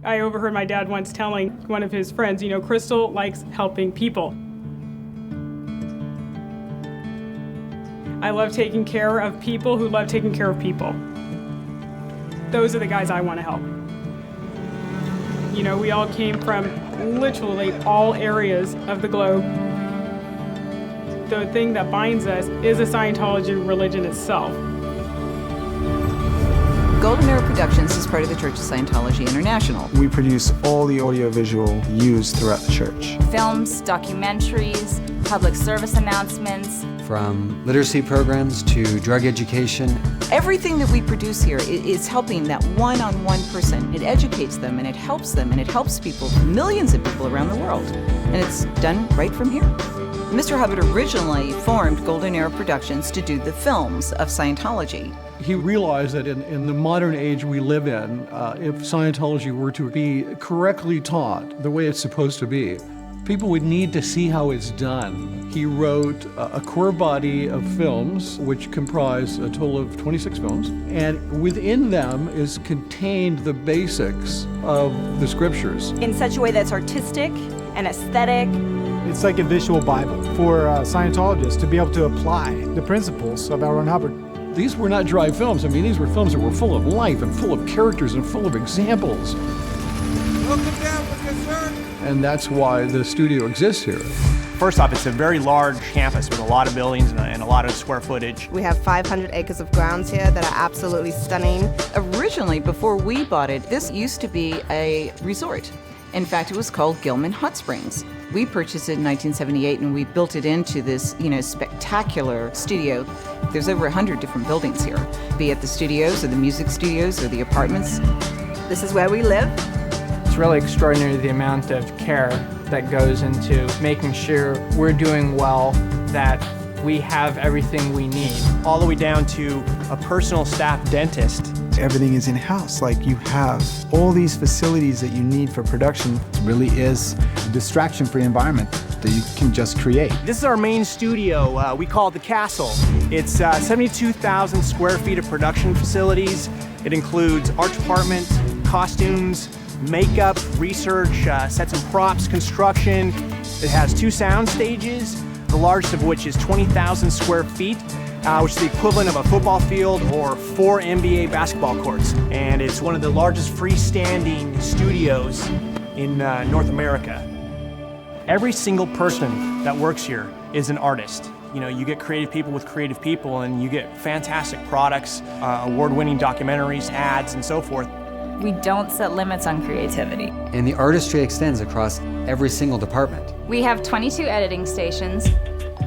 I overheard my dad once telling one of his friends, Crystal likes helping people. I love taking care of people who love taking care of people. Those are the guys I want to help. We all came from literally all areas of the globe. The thing that binds us is the Scientology religion itself. Golden Era Productions is part of the Church of Scientology International. We produce all the audiovisual used throughout the church. Films, documentaries, public service announcements. From literacy programs to drug education. Everything that we produce here is helping that one-on-one person. It educates them and it helps them and it helps people, millions of people around the world. And it's done right from here. Mr. Hubbard originally formed Golden Era Productions to do the films of Scientology. He realized that in the modern age we live in, if Scientology were to be correctly taught the way it's supposed to be, people would need to see how it's done. He wrote a core body of films, which comprise a total of 26 films, and within them is contained the basics of the scriptures. In such a way that's artistic and aesthetic. It's like a visual Bible for Scientologists to be able to apply the principles of L. Ron Hubbard. These were not dry films. These were films that were full of life and full of characters and full of examples. Welcome down with your sir. And that's why the studio exists here. First off, it's a very large campus with a lot of buildings and a lot of square footage. We have 500 acres of grounds here that are absolutely stunning. Originally, before we bought it, this used to be a resort. In fact, it was called Gilman Hot Springs. We purchased it in 1978 and we built it into this, spectacular studio. There's over 100 different buildings here, be it the studios or the music studios or the apartments. This is where we live. It's really extraordinary the amount of care that goes into making sure we're doing well, that we have everything we need. All the way down to a personal staff dentist. Everything is in-house. You have all these facilities that you need for production. It really is a distraction-free environment that you can just create. This is our main studio. We call it the Castle. It's 72,000 square feet of production facilities. It includes art department, costumes, makeup, research, sets and props, construction. It has 2 sound stages, the largest of which is 20,000 square feet. Which is the equivalent of a football field or 4 NBA basketball courts. And it's one of the largest freestanding studios in North America. Every single person that works here is an artist. You get creative people with creative people and you get fantastic products, award-winning documentaries, ads, and so forth. We don't set limits on creativity. And the artistry extends across every single department. We have 22 editing stations.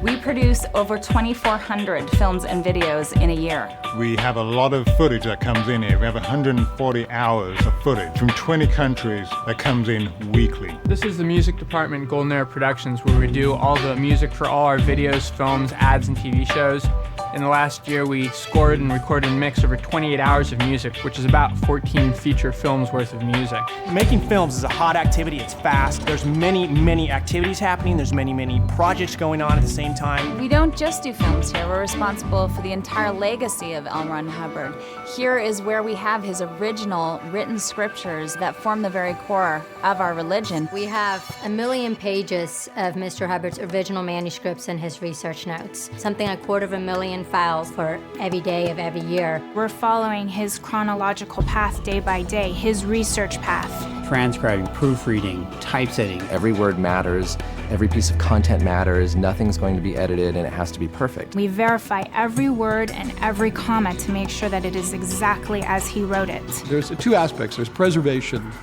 We produce over 2,400 films and videos in a year. We have a lot of footage that comes in here. We have 140 hours of footage from 20 countries that comes in weekly. This is the music department, Golden Era Productions, where we do all the music for all our videos, films, ads, and TV shows. In the last year, we scored and recorded and mixed over 28 hours of music, which is about 14 feature films worth of music. Making films is a hot activity. It's fast. There's many activities happening. There's many projects going on at the same time. We don't just do films here. We're responsible for the entire legacy of L. Ron Hubbard. Here is where we have his original written scriptures that form the very core of our religion. We have 1 million pages of Mr. Hubbard's original manuscripts and his research notes, something like 250,000 files for every day of every year. We're following his chronological path day by day, his research path. Transcribing, proofreading, typesetting. Every word matters, every piece of content matters, nothing's going to be edited, and it has to be perfect. We verify every word and every comma to make sure that it is exactly as he wrote it. There's 2 aspects. There's preservation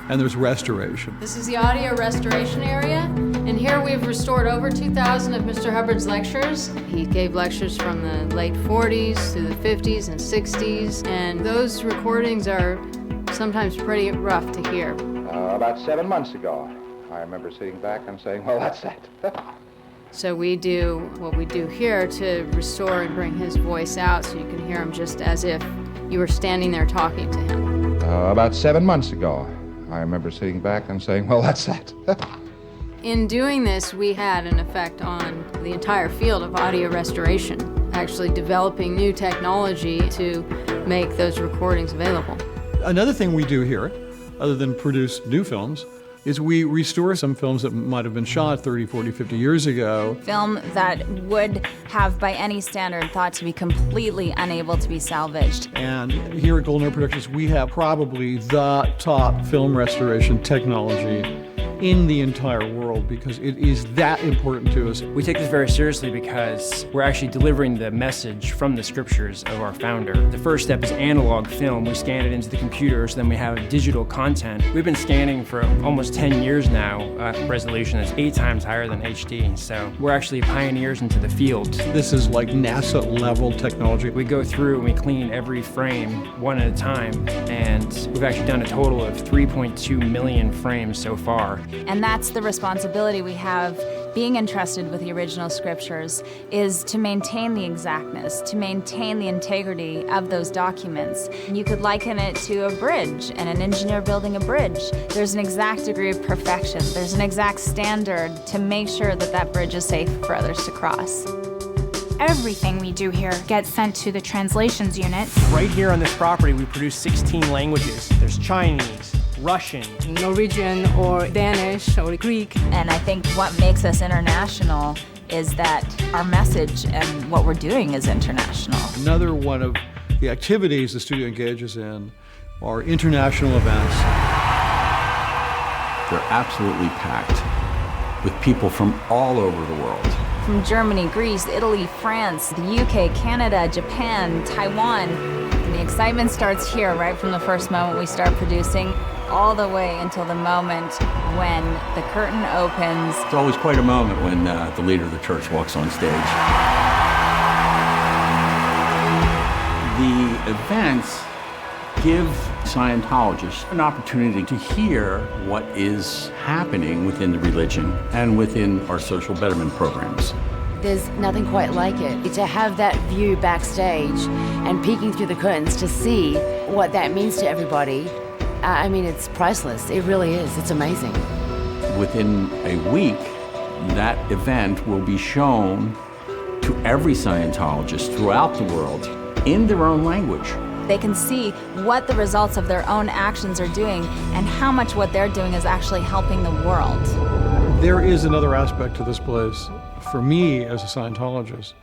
and there's restoration. This is the audio restoration area, and here we've restored over 2,000 of Mr. Hubbard's lectures. He gave lectures from the late 40s to the 50s and 60s, and those recordings are sometimes pretty rough to hear. About 7 months ago, I remember sitting back and saying, well, that's that. So we do what we do here to restore and bring his voice out so you can hear him just as if you were standing there talking to him. About 7 months ago, I remember sitting back and saying, well, that's that. In doing this, we had an effect on the entire field of audio restoration, actually developing new technology to make those recordings available. Another thing we do here other than produce new films, is we restore some films that might have been shot 30, 40, 50 years ago. Film that would have, by any standard, thought to be completely unable to be salvaged. And here at Golden Era Productions, we have probably the top film restoration technology in the entire world because it is that important to us. We take this very seriously because we're actually delivering the message from the scriptures of our founder. The first step is analog film. We scan it into the computer, so then we have digital content. We've been scanning for almost 10 years now, resolution that's 8 times higher than HD, so we're actually pioneers into the field. This is like NASA level technology. We go through and we clean every frame one at a time, and we've actually done a total of 3.2 million frames so far. And that's the responsibility we have being entrusted with the original scriptures, is to maintain the exactness, to maintain the integrity of those documents. You could liken it to a bridge and an engineer building a bridge. There's an exact degree of perfection. There's an exact standard to make sure that that bridge is safe for others to cross. Everything we do here gets sent to the translations unit. Right here on this property, we produce 16 languages. There's Chinese, Russian, Norwegian, or Danish, or Greek. And I think what makes us international is that our message and what we're doing is international. Another one of the activities the studio engages in are international events. They're absolutely packed with people from all over the world. From Germany, Greece, Italy, France, the UK, Canada, Japan, Taiwan. And the excitement starts here, right from the first moment we start producing, all the way until the moment when the curtain opens. It's always quite a moment when the leader of the church walks on stage. The events give Scientologists an opportunity to hear what is happening within the religion and within our social betterment programs. There's nothing quite like it. To have that view backstage and peeking through the curtains to see what that means to everybody, I mean, it's priceless. It really is. It's amazing. Within a week, that event will be shown to every Scientologist throughout the world in their own language. They can see what the results of their own actions are doing and how much what they're doing is actually helping the world. There is another aspect to this place. For me, as a Scientologist,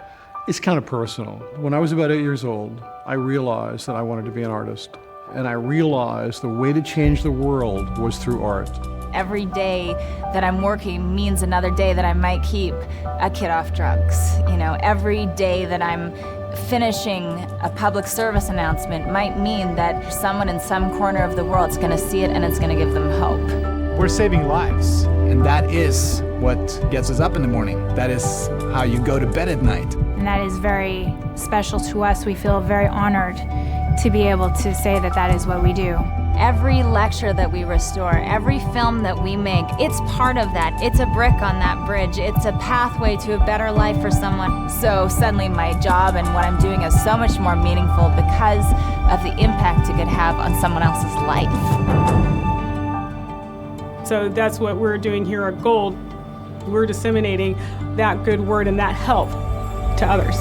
it's kind of personal. When I was about 8 years old, I realized that I wanted to be an artist. And I realized the way to change the world was through art. Every day that I'm working means another day that I might keep a kid off drugs. You know, every day that I'm finishing a public service announcement might mean that someone in some corner of the world is going to see it and it's going to give them hope. We're saving lives, and that is what gets us up in the morning. That is how you go to bed at night. And that is very special to us. We feel very honored to be able to say that that is what we do. Every lecture that we restore, every film that we make, it's part of that. It's a brick on that bridge. It's a pathway to a better life for someone. So suddenly my job and what I'm doing is so much more meaningful because of the impact it could have on someone else's life. So that's what we're doing here at Gold. We're disseminating that good word and that help to others.